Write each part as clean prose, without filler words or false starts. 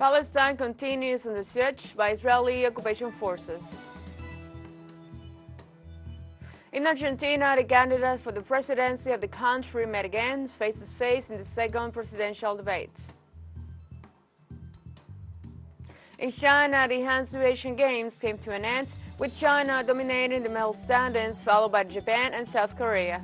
Palestine continues under siege by Israeli occupation forces. In Argentina, the candidate for the presidency of the country met again face-to-face in the second presidential debate. In China, the Hansu Asian Games came to an end, with China dominating the medal standings, followed by Japan and South Korea.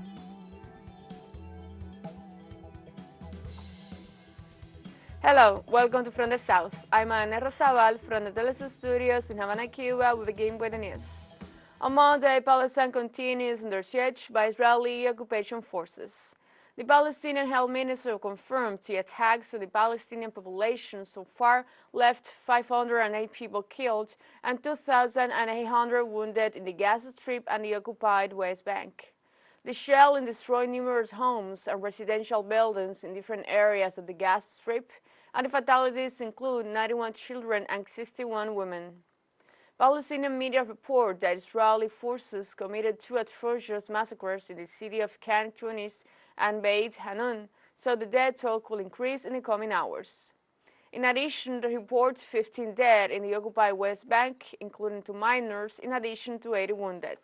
Hello, welcome to From the South. I'm Ana Rosabal from the TeleSUR studios in Havana, Cuba. We begin with the news. On Monday, Palestine continues under siege by Israeli occupation forces. The Palestinian Health Minister confirmed the attacks on the Palestinian population so far left 508 people killed and 2,800 wounded in the Gaza Strip and the occupied West Bank. The shelling destroyed numerous homes and residential buildings in different areas of the Gaza Strip, and the fatalities include 91 children and 61 women. Palestinian media report that Israeli forces committed two atrocious massacres in the city of Khan Yunis and Beit Hanun, so the death toll could increase in the coming hours. In addition, the report 15 dead in the occupied West Bank, including 2 minors, in addition to 80 wounded.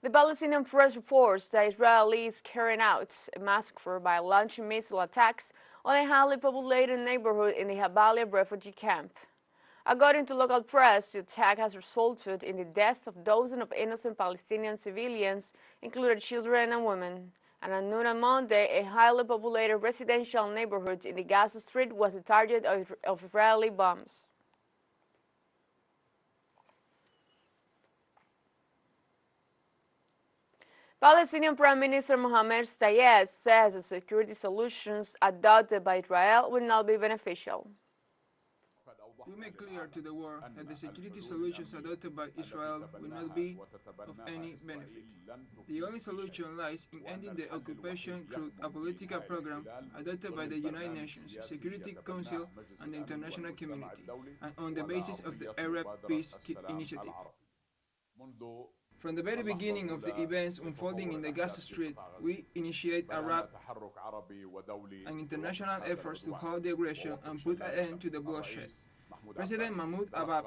The Palestinian press reports that Israel is carrying out a massacre by launching missile attacks on a highly populated neighborhood in the Jabalia refugee camp. According to local press, the attack has resulted in the death of dozens of innocent Palestinian civilians, including children and women. And at noon on Monday, a highly populated residential neighborhood in the Gaza Strip was the target of Israeli bombs. Palestinian Prime Minister Mohammed Sayed says the security solutions adopted by Israel will not be beneficial. We make clear to the world that the security solutions adopted by Israel will not be of any benefit. The only solution lies in ending the occupation through a political program adopted by the United Nations Security Council and the international community, and on the basis of the Arab Peace Initiative. From the very beginning of the events unfolding in the Gaza Strip, we initiate Arab and international efforts to halt the aggression and put an end to the bloodshed. President Mahmoud Abbas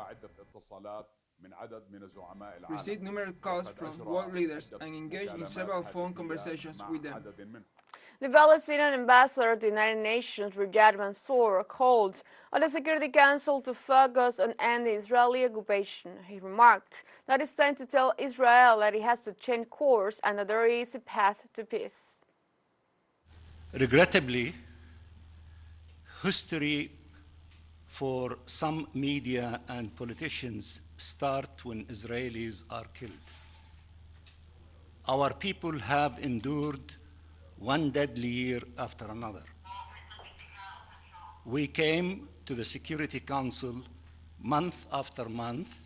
received numerous calls from world leaders and engaged in several phone conversations with them. The Palestinian ambassador to the United Nations, Riyad Mansour, called on the Security Council to focus on ending Israeli occupation. He remarked that it's time to tell Israel that it has to change course and that there is a path to peace. Regrettably, history for some media and politicians starts when Israelis are killed. Our people have endured one deadly year after another. We came to the Security Council month after month,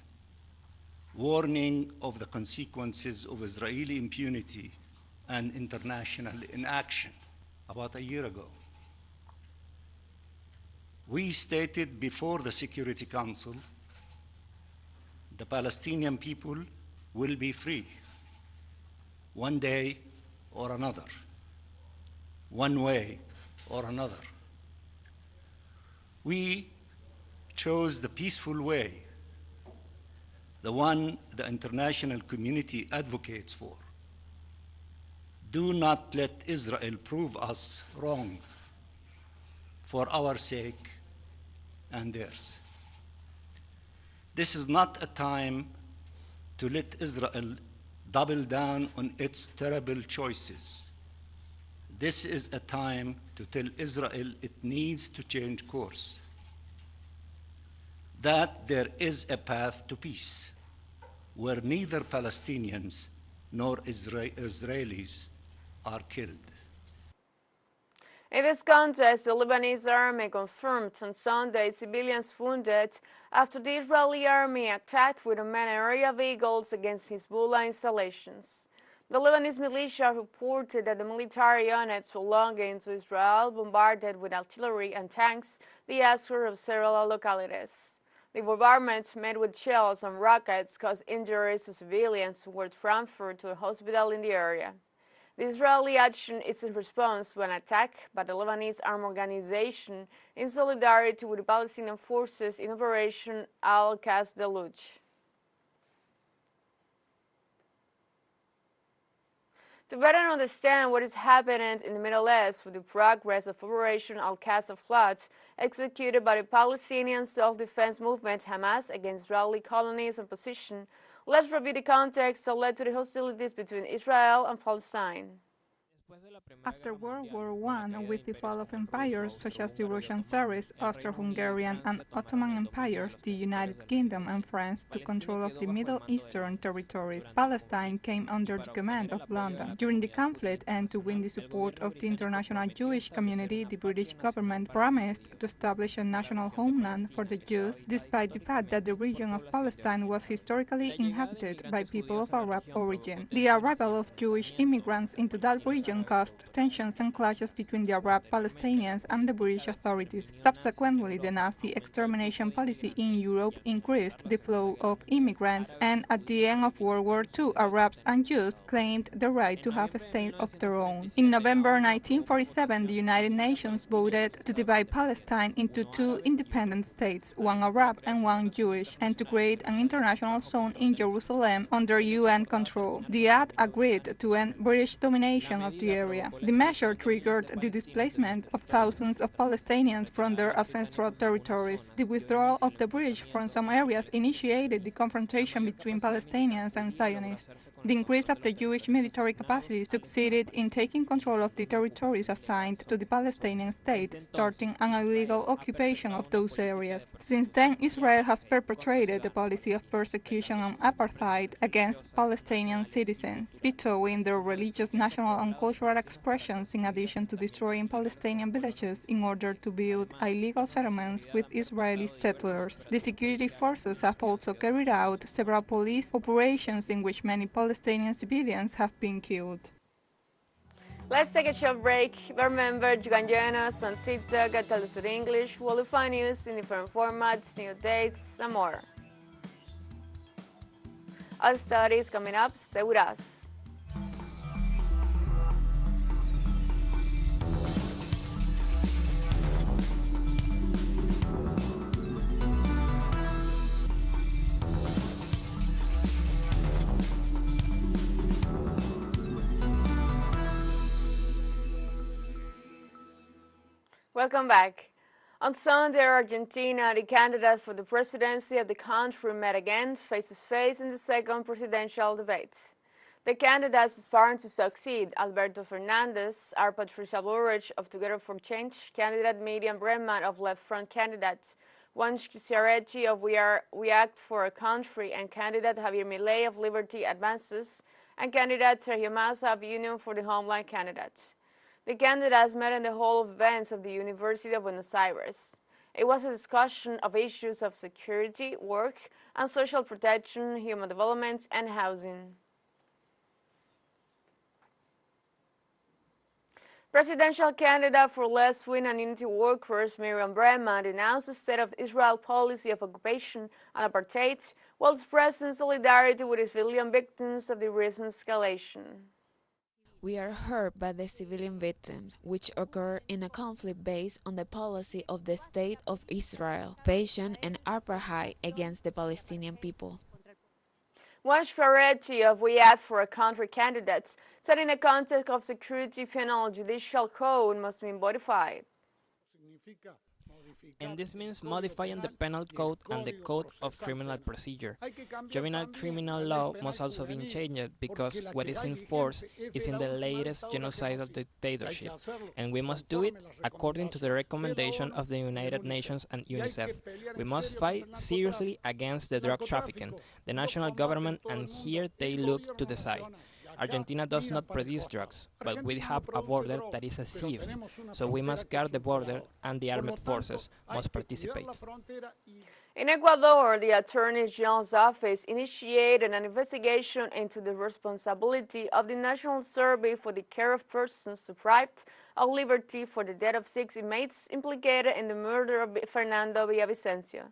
warning of the consequences of Israeli impunity and international inaction about a year ago. We stated before the Security Council, the Palestinian people will be free, one day or another, one way or another. We chose the peaceful way, the one the international community advocates for. Do not let Israel prove us wrong for our sake and theirs. This is not a time to let Israel double down on its terrible choices. This is a time to tell Israel it needs to change course, that there is a path to peace, where neither Palestinians nor Israelis are killed. In this context, the Lebanese army confirmed on Sunday civilians wounded after the Israeli army attacked with unmanned aerial vehicles against Hezbollah installations. The Lebanese militia reported that the military units belonging to Israel bombarded with artillery and tanks the outskirts of several localities. The bombardment, met with shells and rockets, caused injuries to civilians who were transferred to a hospital in the area. The Israeli action is in response to an attack by the Lebanese armed organization in solidarity with the Palestinian forces in Operation Al-Qasd-Deluj. To better understand what is happening in the Middle East with the progress of Operation Al-Qasd executed by the Palestinian self-defense movement Hamas against Israeli colonies and positions, let's review the context that led to the hostilities between Israel and Palestine. After World War I, with the fall of empires such as the Russian Tsarist, Austro-Hungarian and Ottoman empires, the United Kingdom and France took control of the Middle Eastern territories. Palestine came under the command of London. During the conflict and to win the support of the international Jewish community, the British government promised to establish a national homeland for the Jews, despite the fact that the region of Palestine was historically inhabited by people of Arab origin. The arrival of Jewish immigrants into that region caused tensions and clashes between the Arab Palestinians and the British authorities. Subsequently, the Nazi extermination policy in Europe increased the flow of immigrants, and at the end of World War II, Arabs and Jews claimed the right to have a state of their own. In November 1947, the United Nations voted to divide Palestine into two independent states, one Arab and one Jewish, and to create an international zone in Jerusalem under UN control. The act agreed to end British domination of the area. The measure triggered the displacement of thousands of Palestinians from their ancestral territories. The withdrawal of the British from some areas initiated the confrontation between Palestinians and Zionists. The increase of the Jewish military capacity succeeded in taking control of the territories assigned to the Palestinian state, starting an illegal occupation of those areas. Since then, Israel has perpetrated a policy of persecution and apartheid against Palestinian citizens, vetoing their religious, national and cultural expressions, in addition to destroying Palestinian villages in order to build illegal settlements with Israeli settlers. The security forces have also carried out several police operations in which many Palestinian civilians have been killed. Let's take a short break. But remember, you can join us on TikTok at TeleSUR English, where you'll find news in different formats, new dates, and more. All studies coming up. Stay with us. Welcome back. On Sunday, Argentina, the candidate for the presidency of the country, met again face-to-face in the second presidential debate. The candidates aspiring to succeed Alberto Fernandez are Patricia Bullrich of Together for Change, candidate Miriam Bregman of Left Front candidate, Juan Schiaretti of We Act for a Country, and candidate Javier Milei of Liberty Advances, and candidate Sergio Massa of Union for the Homeland candidate. The candidates met in the Hall of Events of the University of Buenos Aires. It was a discussion of issues of security, work, and social protection, human development, and housing. Presidential candidate for left-wing and unity workers Miriam Bregman announced a state of Israel policy of occupation and apartheid while expressing solidarity with the civilian victims of the recent escalation. We are hurt by the civilian victims, which occur in a conflict based on the policy of the State of Israel, occupation and apartheid against the Palestinian people. Juan Schiaretti of We Act for a Country candidates said in the context of security, penal judicial code must be modified. And this means modifying the penal code and the code of criminal procedure. Juvenile criminal law must also be changed because what is enforced is in the latest genocidal dictatorship, and we must do it according to the recommendation of the United Nations and UNICEF. We must fight seriously against the drug trafficking, the national government, and here they look to decide. Argentina does not produce drugs, but we have a border that is a sieve, so we must guard the border and the armed forces must participate. In Ecuador, the Attorney General's office initiated an investigation into the responsibility of the National Survey for the Care of Persons Deprived of Liberty for the death of 6 inmates implicated in the murder of Fernando Villavicencio.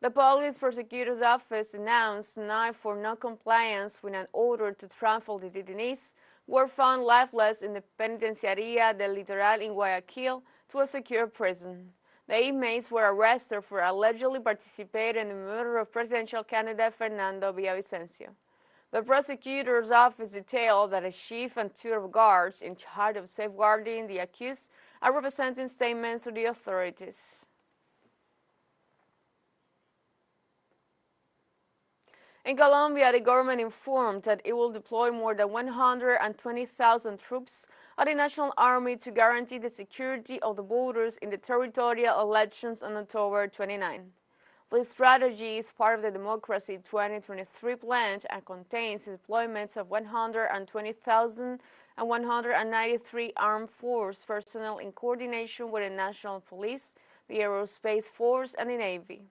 The Police Prosecutor's Office announced tonight for non-compliance with an order to transfer the detainees were found lifeless in the Penitenciaría del Litoral in Guayaquil to a secure prison. The inmates were arrested for allegedly participating in the murder of presidential candidate Fernando Villavicencio. The prosecutor's office detailed that a chief and two of guards in charge of safeguarding the accused are representing statements to the authorities. In Colombia, the government informed that it will deploy more than 120,000 troops of the National Army to guarantee the security of the voters in the territorial elections on October 29. This strategy is part of the Democracy 2023 plan and contains deployments of 120,193 armed force personnel in coordination with the National Police, the Aerospace Force, and the Navy.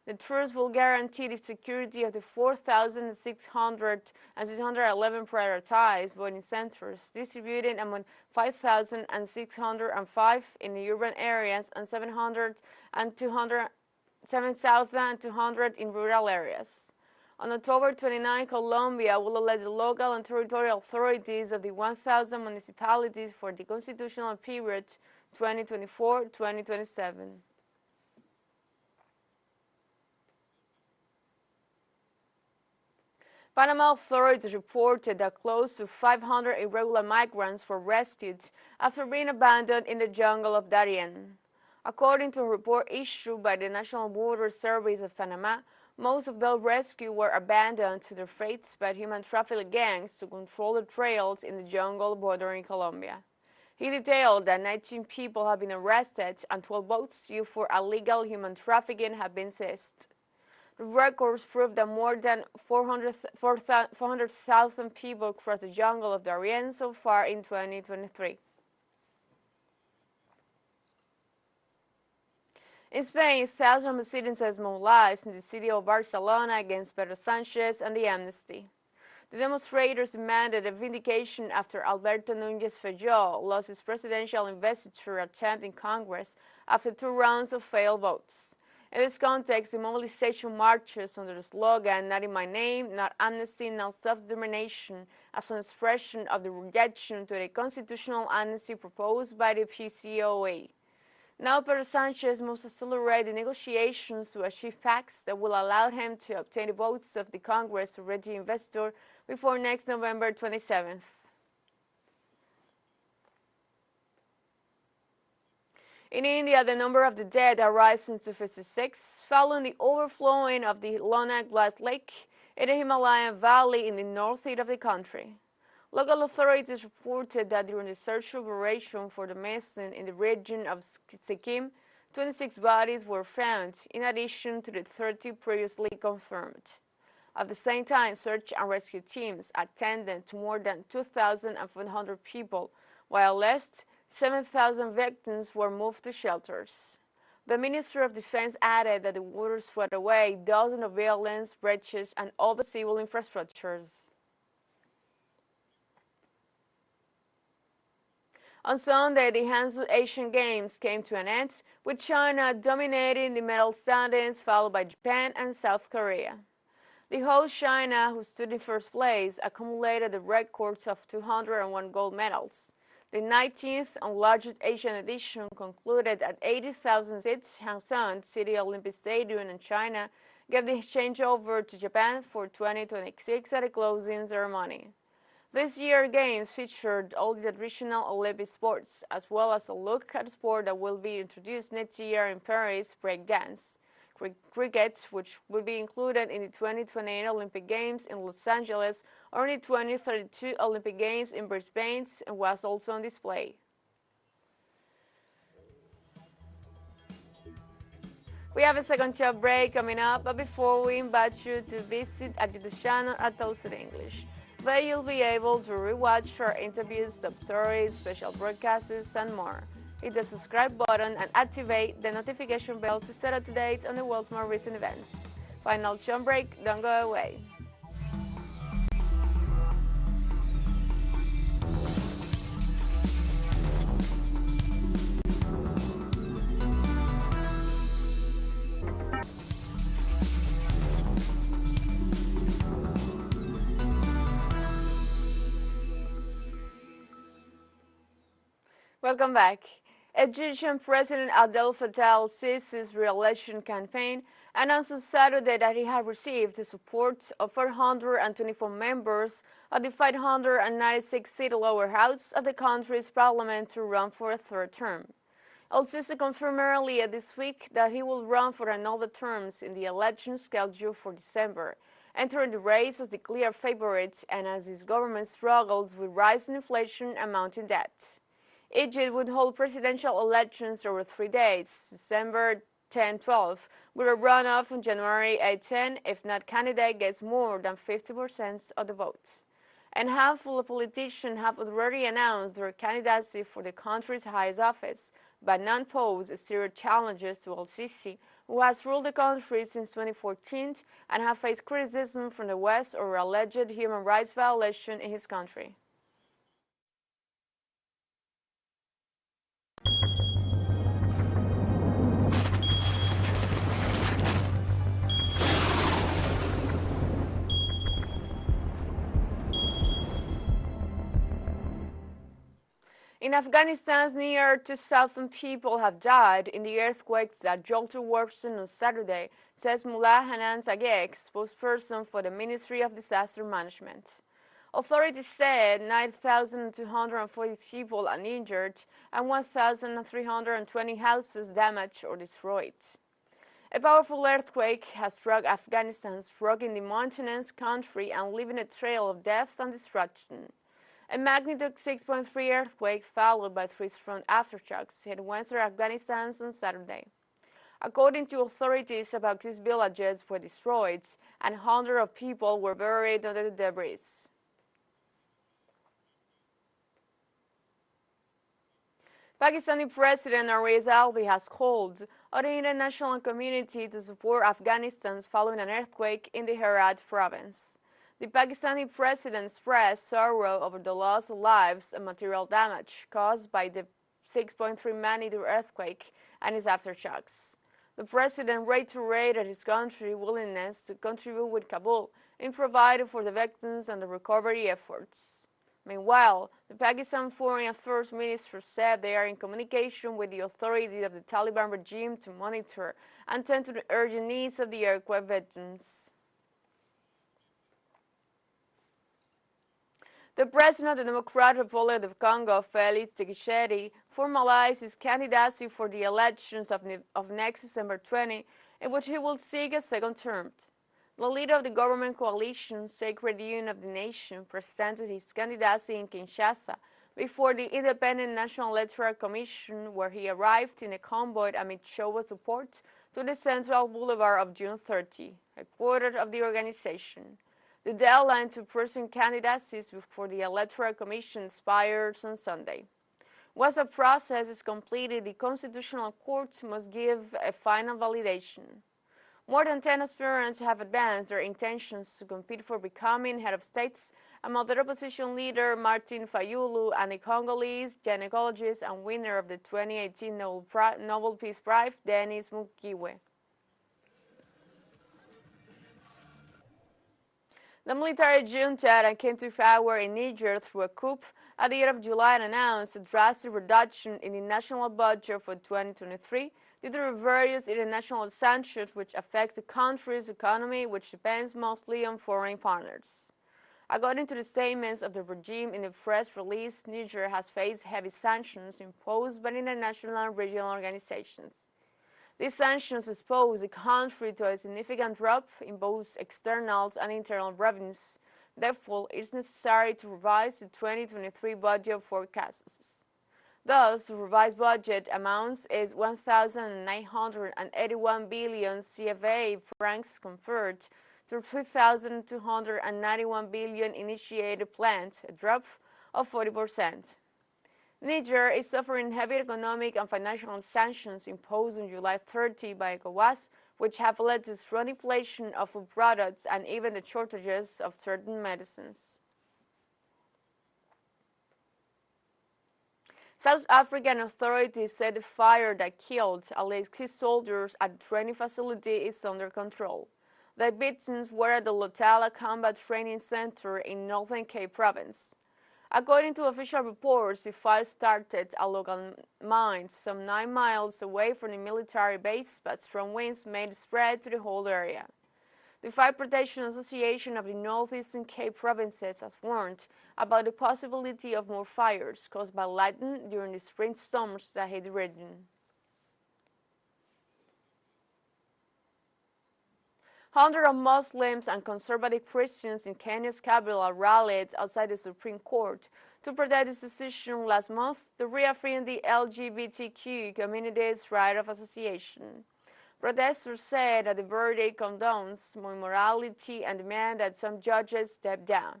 The troops will guarantee the security of the 4,611 prioritized voting centers, distributed among 5,605 in the urban areas and 7,200 in rural areas. On October 29, Colombia will elect the local and territorial authorities of the 1,000 municipalities for the constitutional period 2024-2027. Panama authorities reported that close to 500 irregular migrants were rescued after being abandoned in the jungle of Darien. According to a report issued by the National Border Service of Panama, most of those rescued were abandoned to their fates by human trafficking gangs to control the trails in the jungle bordering Colombia. He detailed that 19 people have been arrested and 12 boats used for illegal human trafficking have been seized. The records prove that more than 400,000 people crossed the jungle of Darien so far in 2023. In Spain, thousands of citizens mobilized in the city of Barcelona against Pedro Sánchez and the amnesty. The demonstrators demanded a vindication after Alberto Núñez Feijóo lost his presidential investiture attempt in Congress after 2 rounds of failed votes. In this context, the mobilization marches under the slogan, "Not in my name, not amnesty, not self-determination," as an expression of the rejection to the constitutional amnesty proposed by the PCOA. Now Pedro Sánchez must accelerate the negotiations to achieve facts that will allow him to obtain the votes of the Congress to reach the investor before next November 27th. In India, the number of the dead has risen to 56, following the overflowing of the Lonak Glass Lake in the Himalayan valley in the northeast of the country. Local authorities reported that during the search operation for the missing in the region of Sikkim, 26 bodies were found, in addition to the 30 previously confirmed. At the same time, search and rescue teams attended to more than 2,500 people, while less 7,000 victims were moved to shelters. The Minister of Defense added that the water swept away dozens of buildings, bridges, and other civil infrastructures. On Sunday, the Hangzhou Asian Games came to an end, with China dominating the medal standings, followed by Japan and South Korea. The host China, who stood in first place, accumulated a record of 201 gold medals. The 19th and largest Asian edition concluded at 80,000 seats. Hangzhou City Olympic Stadium in China gave the changeover to Japan for 2026 at a closing ceremony. This year's games featured all the traditional Olympic sports, as well as a look at a sport that will be introduced next year in Paris, breakdance. Cricket, which will be included in the 2028 Olympic Games in Los Angeles or in the 2032 Olympic Games in Brisbane, and was also on display. We have a second short break coming up, but before we invite you to visit our YouTube channel at TeleSUR English. There you'll be able to rewatch our interviews, sub-stories, special broadcasts, and more. Hit the subscribe button and activate the notification bell to stay up to date on the world's more recent events. Final short break, don't go away. Welcome back. Egyptian President Abdel Fattah al-Sisi's re-election campaign announced on Saturday that he had received the support of 424 members of the 596-seat lower house of the country's parliament to run for a third term. Al-Sisi confirmed earlier this week that he will run for another term in the election scheduled for December, entering the race as the clear favorite and as his government struggles with rising inflation and mounting debt. Egypt would hold presidential elections over 3 days, December 10-12, with a runoff on January 8-10 if not candidate gets more than 50% of the votes. And a handful of politicians have already announced their candidacy for the country's highest office, but none pose serious challenges to al-Sisi, who has ruled the country since 2014 and have faced criticism from the West over alleged human rights violation in his country. In Afghanistan, near 2,000 people have died in the earthquakes that jolted worsened on Saturday, says Mullah Hanan Zagek, spokesperson for the Ministry of Disaster Management. Authorities said 9,240 people are injured and 1,320 houses damaged or destroyed. A powerful earthquake has struck Afghanistan, rocking the mountainous country and leaving a trail of death and destruction. A magnitude 6.3 earthquake followed by 3 strong aftershocks hit western Afghanistan on Saturday. According to authorities, about 6 villages were destroyed and hundreds of people were buried under the debris. Pakistani President Narendra Modi has called on the international community to support Afghanistan following an earthquake in the Herat province. The Pakistani president expressed sorrow over the loss of lives and material damage caused by the 6.3 magnitude earthquake and its aftershocks. The president reiterated his country's willingness to contribute with Kabul in providing for the victims and the recovery efforts. Meanwhile, the Pakistan Foreign Affairs Minister said they are in communication with the authorities of the Taliban regime to monitor and tend to the urgent needs of the earthquake victims. The president of the Democratic Republic of Congo, Felix Tshisekedi, formalized his candidacy for the elections of next December 20, in which he will seek a second term. The leader of the government coalition, Sacred Union of the Nation, presented his candidacy in Kinshasa before the Independent National Electoral Commission, where he arrived in a convoy amid show of support to the Central Boulevard of June 30, headquarters of the organization. The deadline to present candidacies for the Electoral Commission expires on Sunday. Once the process is completed, the Constitutional Court must give a final validation. More than 10 aspirants have advanced their intentions to compete for becoming head of states, among the opposition leader Martin Fayulu and the Congolese gynecologist and winner of the 2018 Nobel Peace Prize, Denis Mukwege. The military junta that came to power in Niger through a coup at the end of July announced a drastic reduction in the national budget for 2023 due to various international sanctions which affect the country's economy, which depends mostly on foreign partners. According to the statements of the regime in the press release, Niger has faced heavy sanctions imposed by international and regional organizations. These sanctions expose the country to a significant drop in both external and internal revenues. Therefore, it is necessary to revise the 2023 budget forecasts. Thus, the revised budget amounts is 1,981 billion CFA francs compared to 3,291 billion initiated planned, a drop of 40%. Niger is suffering heavy economic and financial sanctions imposed on July 30 by ECOWAS, which have led to strong inflation of food products and even the shortages of certain medicines. South African authorities said the fire that killed at least 6 soldiers at the training facility is under control. The victims were at the Lotala Combat Training Center in Northern Cape Province. According to official reports, the fire started at local mines some 9 miles away from the military base, but strong winds made it spread to the whole area. The Fire Protection Association of the Northeastern Cape Provinces has warned about the possibility of more fires caused by lightning during the spring storms that hit the region. Hundreds of Muslims and conservative Christians in Kenya's capital rallied outside the Supreme Court to protest its decision last month to reaffirm the LGBTQ community's right of association. Protesters said that the verdict condones immorality and demand that some judges step down.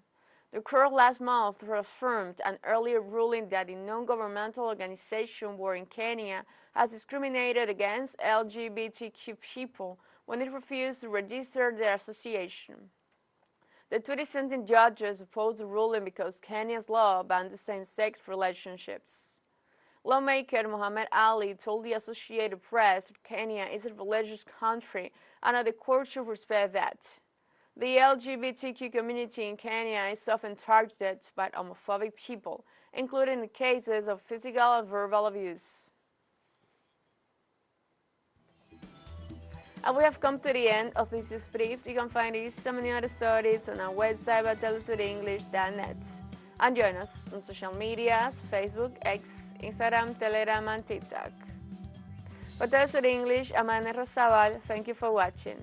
The court last month reaffirmed an earlier ruling that the non-governmental organization War in Kenya has discriminated against LGBTQ people when it refused to register their association. The two dissenting judges opposed the ruling because Kenya's law bans same-sex relationships. Lawmaker Muhammad Ali told the Associated Press that Kenya is a religious country and that the court should respect that. The LGBTQ community in Kenya is often targeted by homophobic people, including in cases of physical and verbal abuse. And we have come to the end of this news brief. You can find these and many other stories on our website at telesurenglish.net. And join us on social medias, Facebook, X, Instagram, Telegram, and TikTok. For TeleSUR English, I'm Ana Rosabal. Thank you for watching.